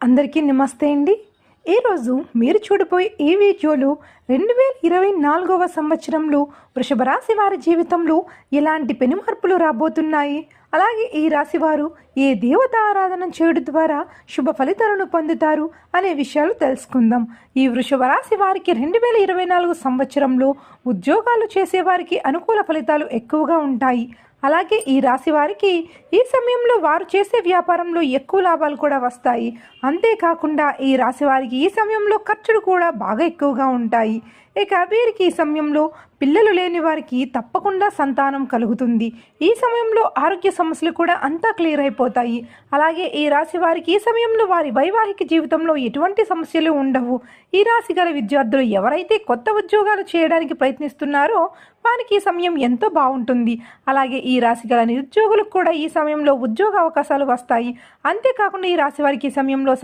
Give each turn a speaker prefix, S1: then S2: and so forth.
S1: అందరికీ నమస్తే అండి. ఈరోజు మీరు చూడబోయే ఈ వీడియోలో 2024వ సంవత్సరంలో వృషభ రాశి వారి జీవితంలో ఎలాంటి పెనుమార్పులు రాబోతున్నాయి, అలాగే ఈ రాశి వారు ఏ దేవత ఆరాధన చేయడం ద్వారా శుభ ఫలితాలను పొందుతారు అనే విషయాలు తెలుసుకుందాం. ఈ వృషభ రాశి వారికి 2024 సంవత్సరంలో ఉద్యోగాలు చేసేవారికి అనుకూల ఫలితాలు ఎక్కువగా ఉంటాయి. అలాగే ఈ రాశి వారికి ఈ సమయంలో వారు చేసే వ్యాపారంలో ఎక్కువ లాభాలు కూడా వస్తాయి. అంతేకాకుండా ఈ రాశి వారికి ఈ సమయంలో ఖర్చులు కూడా బాగా ఎక్కువగా ఉంటాయి. ఇక వీరికి ఈ సమయంలో పిల్లలు లేని వారికి తప్పకుండా సంతానం కలుగుతుంది. ఈ సమయంలో ఆరోగ్య సమస్యలు కూడా అంతా క్లియర్ అయిపోతాయి. అలాగే ఈ రాశి వారికి ఈ సమయంలో వారి వైవాహిక జీవితంలో ఎటువంటి సమస్యలు ఉండవు. ఈ రాశి గల విద్యార్థులు ఎవరైతే కొత్త ఉద్యోగాలు చేయడానికి ప్రయత్నిస్తున్నారో వారికి ఈ సమయం ఎంతో బాగుంటుంది. అలాగే ఈ రాశి గల నిరుద్యోగులకు కూడా ఈ సమయంలో ఉద్యోగ అవకాశాలు వస్తాయి. అంతేకాకుండా ఈ రాశి వారికి ఈ సమయంలో